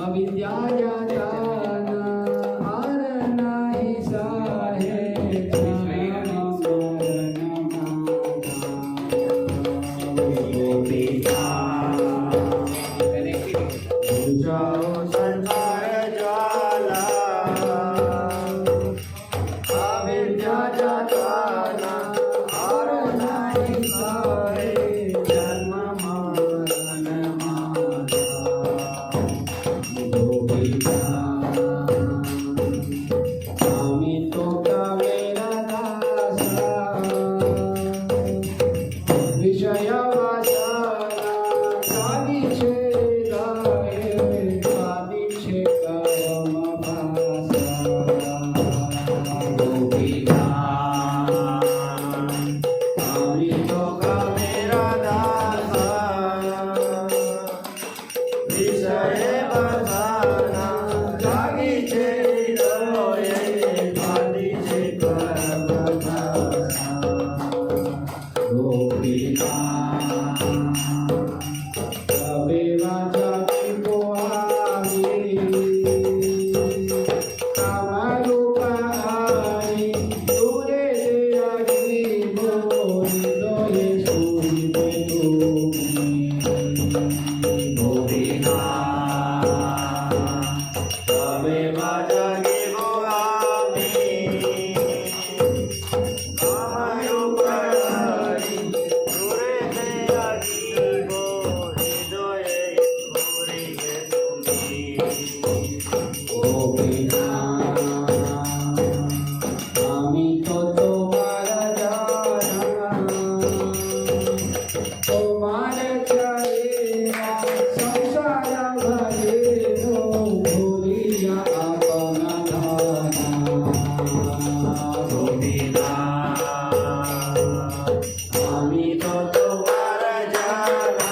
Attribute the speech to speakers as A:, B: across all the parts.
A: अविद्या जाताना आर नाही साहेचा बुझाओ संसार ज्वाला अविद्या जाताना आर नाही साहे जन्म मरण माता आम्ही तो कामेरा दासा विषय वासना कादीचे गाये कादीचे कर्म भासा आम्ही तो कामेरा दासा विषय वासना कादीचे गाये कादीचे कर्म भासा गोपिका सबे वाचा को आवी कामरूपाई दूरे से अग्नि बोली दोये सूरी गोपिका सबे वाचा को आवी कामरूपाई दूरे से अग्नि बोली दोये सूरी गोपिका आम्ही तो तुम्हार जाना तुम्हार चलेला संसार भरेलो भूलिया अपन धाना गोपिका आम्ही तो तुम्हार जाना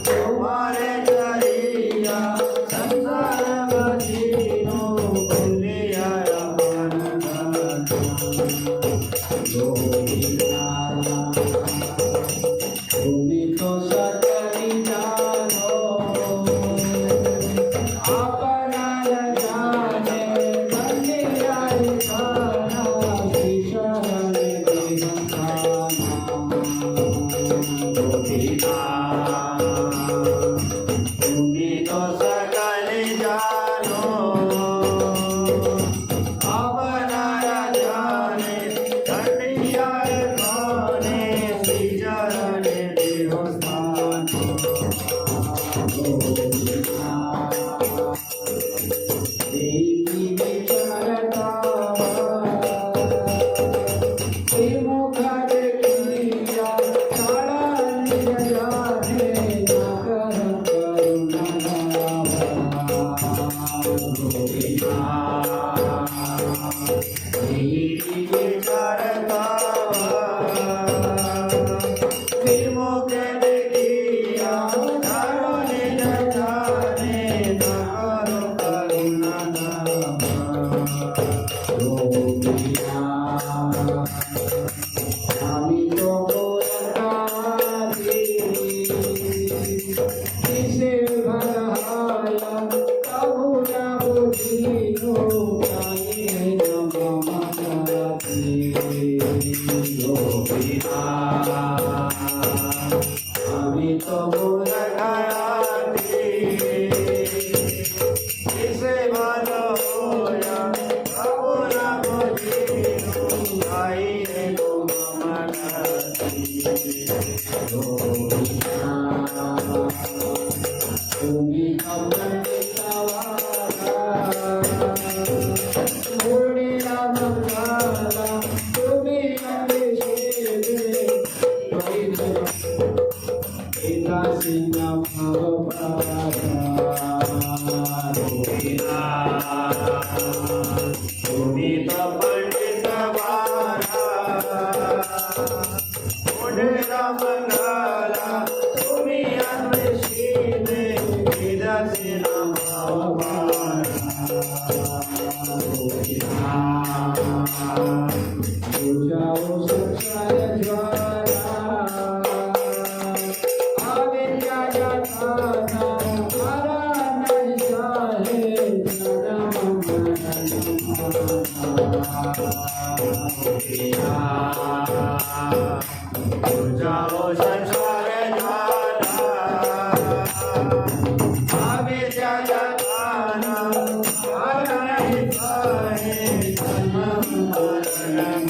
A: तुम्हारे चलिया संसार भरेलो भूलिया अपन गोपिका तुम्ही तो सकली जानो आपणाला जाने बंदियारी खाना ईश्वराने देहखाना गोपिका तुम्ही तो सकली जानो आपणाला जाने बंदियारी खाने ईश्वराने देहखाना गोपिका देवी विचारता मुख देखिया सारा निज जाने नकर करुणा गोपिका देवी विचारता मुख देखिया सारा निज जाने नकर करुणा गोपिका आम्ही तो बोलतावी किसे भरहाया प्रभु ना बुझिनो काही न ममताती गोपिका आम्ही तो बोलतावी किसे भरहाया प्रभु ना बुझिनो काही न ममताती गोपिका तुम्ही अमृतवाला मुरलीला मंगला तुम्ही अभिषेक पिता सिंह भवपारा तुम्ही तो पंडितवाला मुरलीला मंगला तुम्ही अभिषेक पिता सिंह बुझाओ संसार ज्वाला अविद्या जाताना संसार ज्वाला अविद्या ज्वाला नहीं पाए जन्म मरण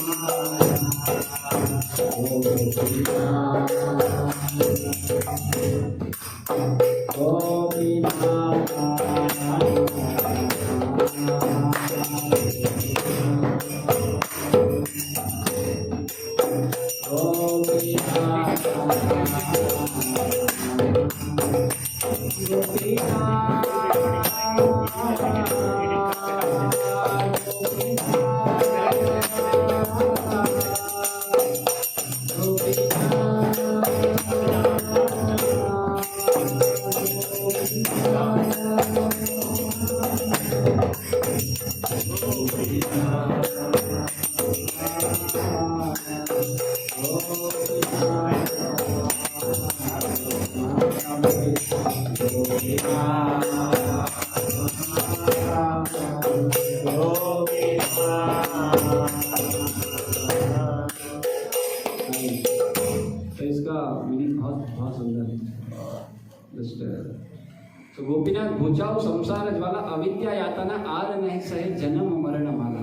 B: तो गोपीनाथ भुजाओ संसार ज्वाला अविद्या यातना आर नहीं सहे जन्म मरण माला।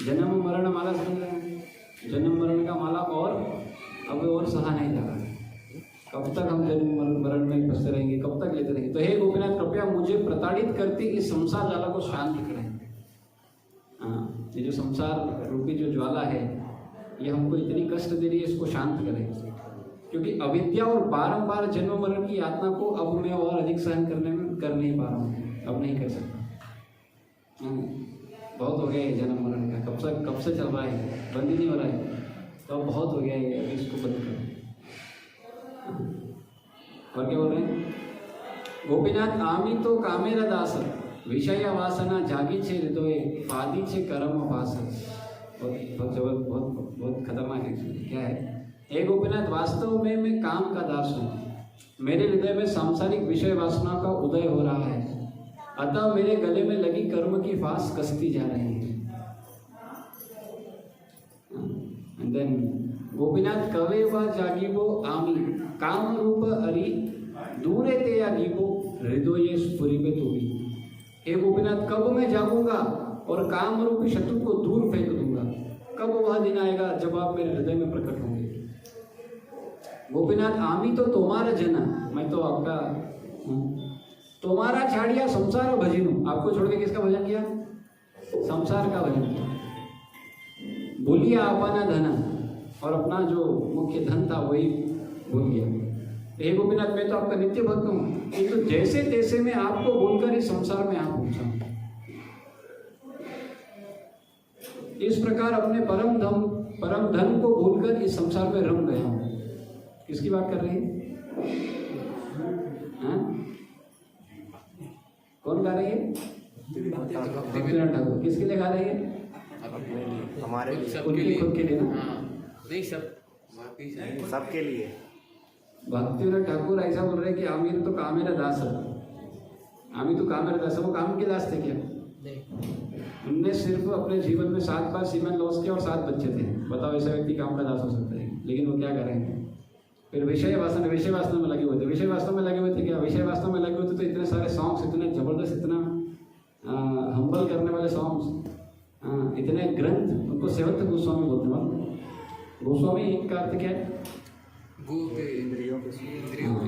B: जन्म मरण माला समझ रहे हैं? जन्म मरण का माला और अब और सहा नहीं जा रहा। कब तक हम जन्म मरण में फंसते रहेंगे, कब तक लेते रहेंगे? तो हे गोपीनाथ कृपया मुझे प्रताड़ित करती इस संसार ज्वाला को शांत करें। हाँ, ये जो संसार रूपी जो ज्वाला है ये हमको इतनी कष्ट दे रही है, इसको शांत करें। क्योंकि अविद्या और बारंबार जन्म मरण की यातना को अब मैं और अधिक सहन कर नहीं पा रहा हूँ, अब नहीं कर सकता। बहुत हो गया है जन्म मरण का, कब से चल रहा है, बंद ही नहीं हो रहा है। तो अब बहुत हो गया है, अभी इसको बंद करो। और क्या बोल रहे हैं? गोपीनाथ आमी तो कामेरा दास विषय वासना जागी छे हृदय पादी छे कर्म वास। बहुत खतरनाक है। क्या है? हे गोपीनाथ वास्तव में मैं काम का दास हूँ। मेरे हृदय में सांसारिक विषय वासना का उदय हो रहा है, अतः मेरे गले में लगी कर्म की फांस कसती जा रही है। एंड देन गोपीनाथ कवे व जागीबो आमी काम रूप अरि दूरे ते यागीबो हृदय स्फुरी पे तू भी। हे गोपीनाथ कब मैं जागूंगा और काम रूपी शत्रु को दूर फेंक दूंगा? कब वह दिन आएगा जब आप मेरे हृदय में प्रकट होंगे? गोपीनाथ आमी तो तुम्हारा जना, मैं तो आपका हूँ। तुम्हारा छाड़िया संसार भजनू, आपको छोड़ के किसका भजन किया? संसार का भजन किया। भूलिया अपना धना, और अपना जो मुख्य धन था वही भूल गया। हे गोपीनाथ मैं तो आपका नित्य भक्त हूँ, किंतु जैसे तैसे मैं आपको भूलकर इस संसार में आ पहुंचा। इस प्रकार अपने परम धन को भूलकर इस संसार में रम गया हूँ। किसकी बात कर रही है? कौन गा रही है? भक्तिनाथ ठाकुर। किसके लिए गा रही है?
A: हमारे
B: खुद के लिए ना?
C: नहीं,
A: सबके लिए।
B: भक्तिनाथ ठाकुर ऐसा बोल रहे हैं कि आमिर तो कामेरा दास है। आमिर तो कामेरा दास है। वो काम के दास थे क्या? उनने सिर्फ अपने जीवन में 7 बार सीमेंट लॉस किया और 7 बच्चे थे। बताओ ऐसा व्यक्ति काम का दास हो सकता है? लेकिन वो क्या करेंगे? फिर विषय वासना में लगे हुए थे। विषय वासना में लगे हुए थे क्या? विषय वासना में लगे हुए थे तो इतने सारे सॉन्ग्स, इतने जबरदस्त, इतना हम्बल करने वाले सॉन्ग्स, इतने ग्रंथ, उनको सेवंत गोस्वामी बोलते हैं। गोस्वामी का अर्थ क्या है?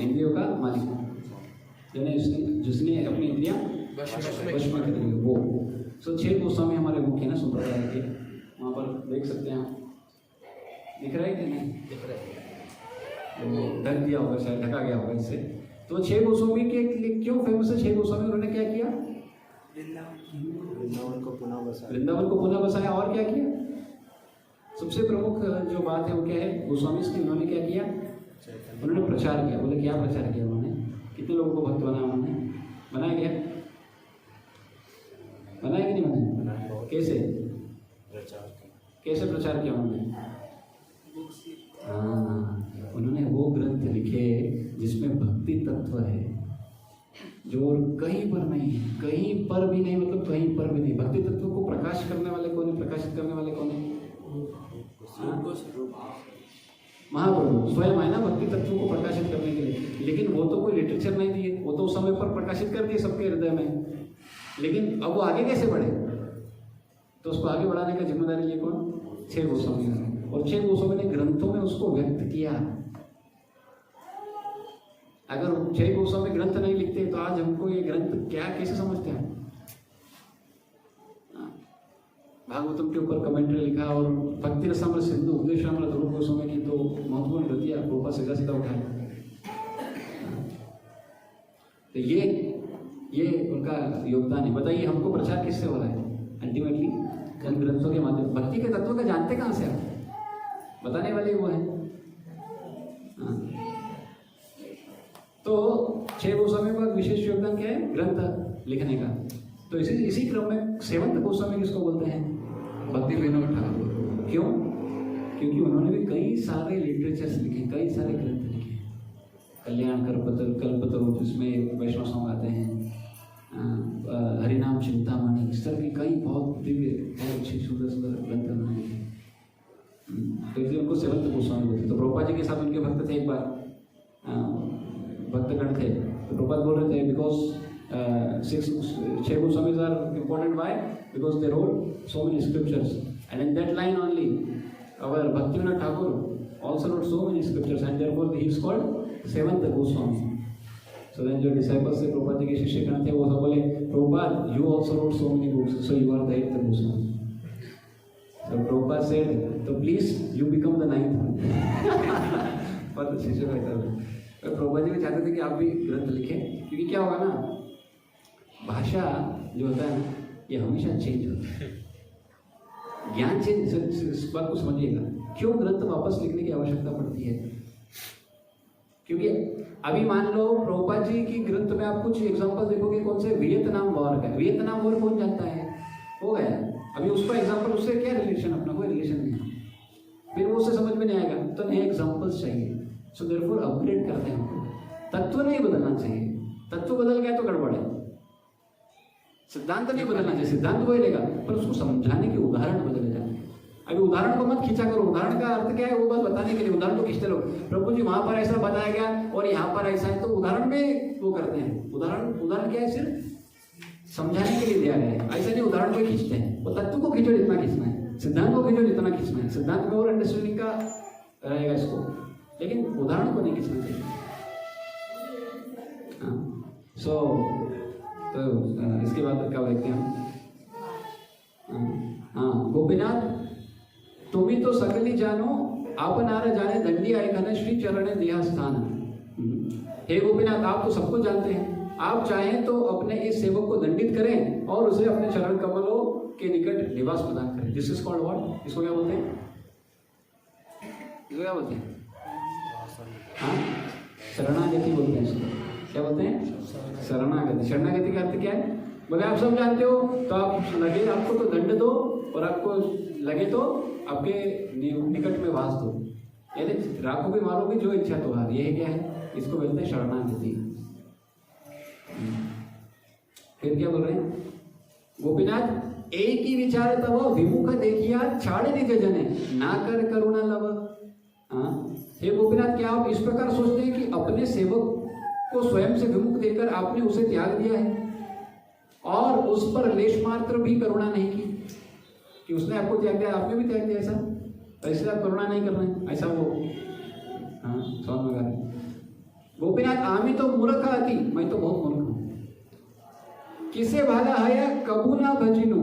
B: इंद्रियों का मालिक, यानी जिसने अपनी इंद्रियां वश में कर ली वो। सो 6 गोस्वामी हमारे मुख्य ना संप्रदाय के, वहाँ पर देख सकते हैं आप। दिख रहा है कि नहीं? दिख रहा है। ढक दिया होगा, शायद ढका गया होगा इससे। तो 6 गोस्वामी के लिए क्यों फेमस है 6 गोस्वामी? उन्होंने क्या किया? वृंदावन को पुनः बसाया। और क्या किया? सबसे प्रमुख जो बात है वो क्या है? गोस्वामी की उन्होंने क्या किया? उन्होंने प्रचार किया। बोले क्या प्रचार किया उन्होंने? कितने लोगों को भक्त बनाया उन्होंने? बनाया गया? बनाया कि नहीं बनाया? कैसे प्रचार किया उन्होंने? उन्होंने वो ग्रंथ लिखे जिसमें भक्ति तत्व है, जो कहीं पर नहीं है, कहीं पर भी नहीं, मतलब कहीं पर भी नहीं। भक्ति तत्व को प्रकाश करने वाले कौन है? प्रकाशित करने वाले कौन है? महाप्रभु स्वयं है ना भक्ति तत्वों को प्रकाशित करने के लिए, लेकिन वो तो कोई लिटरेचर नहीं दिए, वो तो उस समय पर प्रकाशित कर दिए सबके हृदय में, लेकिन अब वो आगे कैसे बढ़े? तो उसको आगे बढ़ाने का जिम्मेदारी लिए कौन? 6 गोस्वामी ने, और 6 गोस्वामी ने ग्रंथों में उसको व्यक्त किया। अगर 6 गोस्वामी ग्रंथ नहीं लिखते तो आज हमको ये ग्रंथ क्या कैसे समझते हैं? भागवतम के ऊपर कमेंट्री लिखा और भक्ति रसामृत सिंधु उपदेशामृत रूप गोस्वामी की तो महत्वपूर्ण कृतियां रूपा सीधा सीधा उठाए। तो ये उनका योगदान है। बताइए हमको प्रचार किससे हो रहा है? अल्टीमेटली इन ग्रंथों के माध्यम। भक्ति के तत्व का जानते कहाँ से आप? बताने वाले वो है। तो 6 गोस्वामी का विशेष योगदान क्या है? ग्रंथ लिखने का। तो इसी क्रम में 7th गोस्वामी किसको बोलते हैं? भक्ति विनोद ठाकुर। क्यों? क्योंकि उन्होंने भी कई सारे लिटरेचर्स लिखे, कई सारे ग्रंथ लिखे। कल्याण कल्पतरु जिसमें वैष्णव सॉन्ग आते हैं, हरिनाम चिंतामणि, इस तरह के कई बहुत दिव्य बहुत अच्छे सुंदर सुंदर ग्रंथ उन्होंने लिखे। तो इसलिए उनको 7th गोस्वामी बोलते। तो प्रभुपाद जी के साथ उनके भक्त थे, एक बार भक्तगण थे। तो प्रभुपाद बोल रहे थे because 6 Goswamis are important. Why? Because they wrote so many scriptures, and in that line only, our Bhaktivinoda Thakur also wrote so many scriptures, and therefore he is called 7th Goswami. So then जो disciples से प्रभुपाद जी के शिष्यगण थे वो सब बोले, Prabhupada, you also wrote so many books, so you are the 8th Goswami. So Prabhupada said, so please you become the 9th. पर शिष्य का ऐसा प्रभुपाद जी भी चाहते थे कि आप भी ग्रंथ लिखें, क्योंकि क्या होगा ना, भाषा जो होता है ना ये हमेशा चेंज होता है। ज्ञान चेंज, इस बात को समझिएगा। क्यों ग्रंथ वापस लिखने की आवश्यकता पड़ती है? क्योंकि अभी मान लो प्रभुपाद जी की ग्रंथ में आप कुछ एग्जांपल देखोगे, कौन से वियतनाम वॉर का, वियतनाम वॉर कौन जानता है? हो गया अभी उसका एग्जांपल, उससे क्या रिलेशन, अपना कोई रिलेशन नहीं, फिर वो उससे समझ में नहीं आएगा। तो नए एग्जांपल्स चाहिए। सो देयरफॉर अपग्रेड करते हैं, तत्व नहीं बदलना चाहिए। तत्व बदल गया तो गड़बड़ है। सिद्धांत नहीं बदलना चाहिए, सिद्धांत बदलेगा पर उसको समझाने के उदाहरण बदले जाते हैं। अभी उदाहरण को मत खींचा करो। उदाहरण का अर्थ क्या है? वो बस बताने के लिए उदाहरण को खींचते रहो। प्रभु जी वहां पर ऐसा बताया गया और यहाँ पर ऐसा है, तो उदाहरण में वो करते हैं। उदाहरण क्या है? सिर्फ समझाने के लिए दिया गया है। ऐसा नहीं उदाहरण को खींचते हैं। वो तत्व को खींचो जितना खींचना है, सिद्धांत को खींचो जितना खींचना है। सिद्धांत में और अंडरस्टैंडिंग का रहेगा इसको, लेकिन उदाहरण को नहीं खींचना चाहिए। तो इसके बाद क्या देखते हैं? गोपीनाथ तुम्हें तो सकली जानो आपनार जाने दंडी आयखन श्री चरण देहा स्थान। हे गोपीनाथ, आप तो सबको जानते हैं। आप चाहें तो अपने इस सेवक को दंडित करें और उसे अपने चरण कमलों के निकट निवास प्रदान करें। This is called what? इसको क्या बोलते हैं? इसको क्या बोलते हैं? शरणागति बोलते हैं इसको। क्या बोलते हैं? शरणागति। शरणागति का अर्थ क्या है? बोले आप सब जानते हो, तो आप लगे आपको तो दंड दो और आपको लगे तो आपके निकट में वास दो, यानी राखो भी मारो भी जो इच्छा तुम्हारी। यही क्या है? इसको बोलते हैं शरणागति। फिर क्या बोल रहे हैं? गोपीनाथ एक ही विचार तब विमुख देखिया छाड़ निज जने ना कर करुणा लव। हे गोपीनाथ, क्या आप इस प्रकार सोचते हैं कि अपने सेवक को स्वयं से विमुख देकर आपने उसे त्याग दिया है और उस पर लेश मात्र भी करुणा नहीं की? कि उसने आपको त्याग दिया, आपने भी त्याग दिया, ऐसा इसलिए आप करुणा नहीं कर रहे हैं, ऐसा वो समझ में आ रहा है। गोपीनाथ आमी तो मूर्ख आती, मैं तो बहुत मूर्ख हूं। किसे भाला है कबू ना भजिनू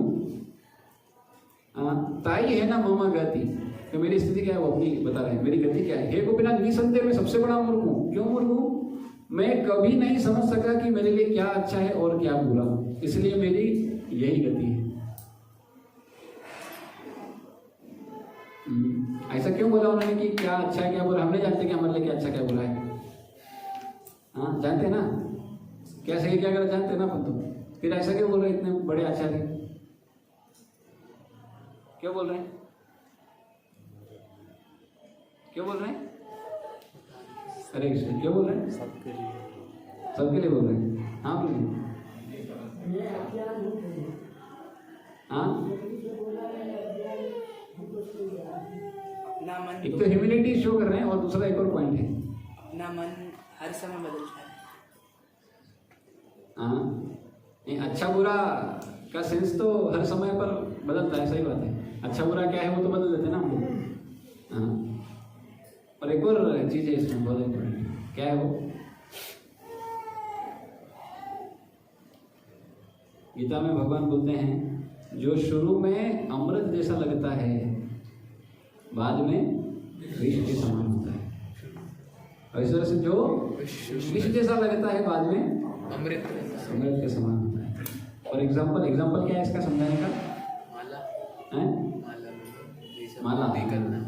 B: ताई है ना ममा गति। तो मेरी स्थिति क्या है वो अपनी बता रहे हैं, मेरी गति क्या है। हे गोपीनाथ, निसंदेह मैं सबसे बड़ा मूर्ख हूं। क्यों मूर्ख हूं? मैं कभी नहीं समझ सका कि मेरे लिए क्या अच्छा है और क्या बुरा, इसलिए मेरी यही गति है। ऐसा क्यों बोला उन्होंने कि क्या अच्छा है क्या बुरा? हम नहीं जानते कि हमारे लिए क्या अच्छा क्या बुरा है। हाँ जानते हैं ना, क्या सही क्या गलत जानते हैं ना अपन तो। फिर ऐसा क्यों बोल रहे हैं इतने बड़े आचार्य? क्यों बोल रहे हैं? क्यों बोल रहे हैं? हरे कृष्ण। क्यों बोल रहे हैं? सबके लिए बोल रहे हैं। हाँ बोलिए। हाँ
C: अपना मन
B: एक तो ह्यूमिलिटी शो कर रहे हैं और दूसरा एक और पॉइंट है।
C: अपना मन हर समय बदलता है।
B: हाँ, नहीं, अच्छा बुरा का सेंस तो हर समय पर बदलता है, सही बात है। अच्छा बुरा क्या है वो तो बदल देते हैं ना हम लोग। हाँ, और एक और चीज़ है इसमें बहुत इम्पोर्टेंट, क्या है वो? गीता में भगवान बोलते हैं जो शुरू में अमृत जैसा लगता है बाद में विष के समान होता है, और इस तरह से जो विष जैसा लगता है बाद में
C: अमृत
B: के समान होता है। और एग्जाम्पल क्या है इसका समझाने का?
C: माला
B: हैं? माला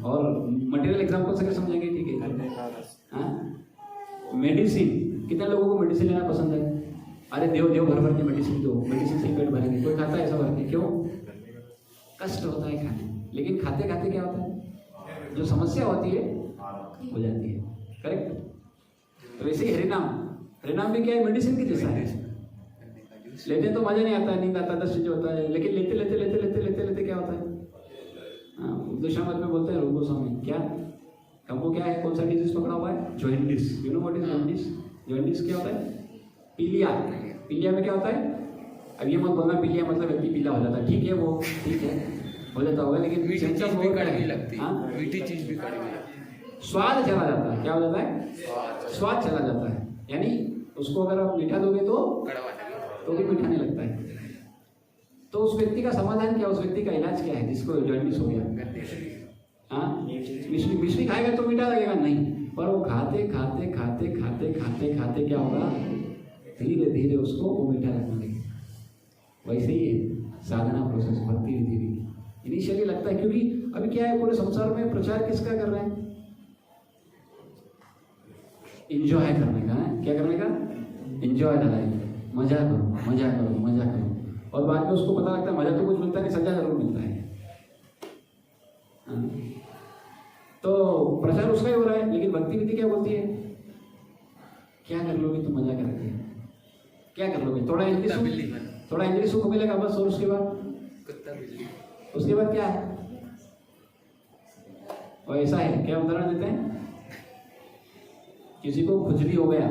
B: और मटेरियल एग्जाम्पल से क्या समझेंगे? ठीक है। मेडिसिन, कितने लोगों को मेडिसिन लेना पसंद है? अरे देव भर के मेडिसिन दो, मेडिसिन से पेट भरेंगे। कोई खाता है ऐसा भर के? क्यों? कष्ट होता है खाने, लेकिन खाते खाते क्या होता है, जो समस्या होती है हो जाती है। करेक्ट? तो वैसे ही हरिनाम भी क्या है? मेडिसिन की जैसा है। लेते तो मजा नहीं आता है, नींद आता है, 10 चीजें होता है, लेकिन लेते क्या होता है? उपदेशामृत में बोलते हैं रूप गोस्वामी, क्या हमको क्या है, कौन सा डिजीज पकड़ा हुआ है? Jaundice. You know what is jaundice? Jaundice क्या होता है? पीलिया में क्या होता है? अब ये मत बोलना पीलिया मतलब व्यक्ति पीला हो जाता है, ठीक है, वो ठीक है हो जाता होगा, लेकिन
C: मीठी चीज
B: symptom
C: भी
B: बहुत
C: कड़वी
B: है।
C: लगती है।
B: हाँ?
C: मीठी चीज भी कड़वी लगती है।
B: स्वाद चला जाता है। क्या हो जाता है? स्वाद चला जाता है, यानी उसको अगर आप मीठा दोगे तो
C: कड़वा लगेगा।
B: भी मीठा नहीं लगता है। तो उस व्यक्ति का समाधान क्या, उस व्यक्ति का इलाज क्या है जिसको जॉइंटिस हो गया? हाँ, मिश्री खाएगा तो मीठा लगेगा? नहीं, पर वो खाते खाते क्या होगा, धीरे धीरे उसको वो मीठा लगने लगेगा। वैसे ही है साधना प्रोसेस, बढ़ती हुई धीरे इनिशियली लगता है, क्योंकि अभी क्या है, पूरे संसार में प्रचार किसका कर रहे हैं? इंजॉय करने का है। क्या करने का? इंजॉय द लाइफ, मजा करो। और बाद में उसको पता लगता है मजा तो कुछ मिलता नहीं, सजा जरूर मिलता है। तो प्रचार उसका ही हो रहा है, लेकिन भक्ति विधि क्या बोलती है? क्या कर लोगे तुम मजा करके? क्या कर लोगे? थोड़ा इंद्रिय सुख मिलेगा बस, और उसके बाद क्या है? और ऐसा है, क्या उदाहरण देते हैं? किसी को खुजली हो गया,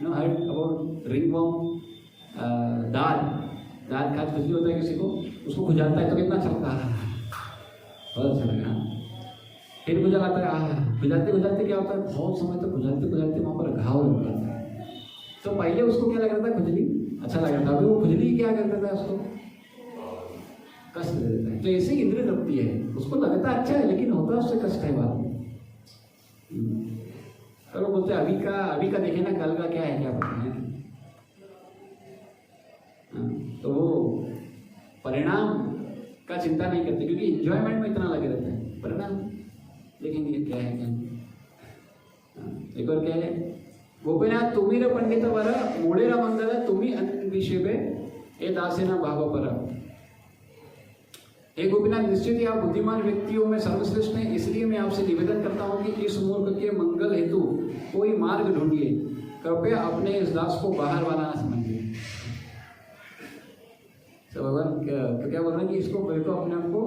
B: नो हर्ड अबाउट रिंगवर्म, दाल खा खुजली होता है किसी को, उसको खुजाता है तो कितना चलता है, बहुत अच्छा लगा। फिर खुजल आता है, खुजाते क्या होता है, बहुत समय तक खुजाते वहाँ पर घाव लग जाता है। तो पहले उसको क्या लग रहा था, खुजली अच्छा लग रहा था, अभी वो खुजली क्या कर देता है, उसको कष्ट दे देता है। तो ऐसे ही इंद्रिय तृप्ति है, उसको लगता अच्छा है लेकिन होता है उससे कष्ट है बाद में। तो लोग बोलते हैं अभी का देखे ना, कल का क्या है क्या पता है। तो वो परिणाम का चिंता नहीं करते, क्योंकि इंजॉयमेंट में इतना लगे रहते हैं। परिणाम देखेंगे क्या है क्या। एक और क्या है, गोपीनाथ तुम्ही रे पंडित वर मोडेरा मंगल तुम्ही अन्विषेबे ए दासेना भाव पर। हे गोपीनाथ, निश्चित ही आप बुद्धिमान व्यक्तियों में सर्वश्रेष्ठ हैं, इसलिए मैं आपसे निवेदन करता हूँ कि इस मूर्ख के मंगल हेतु कोई मार्ग ढूंढिए, कृपया अपने इस दास को बाहर वाला ना समझिए। तो भगवान क्या बोल रहे हैं कि इसको अपने आप को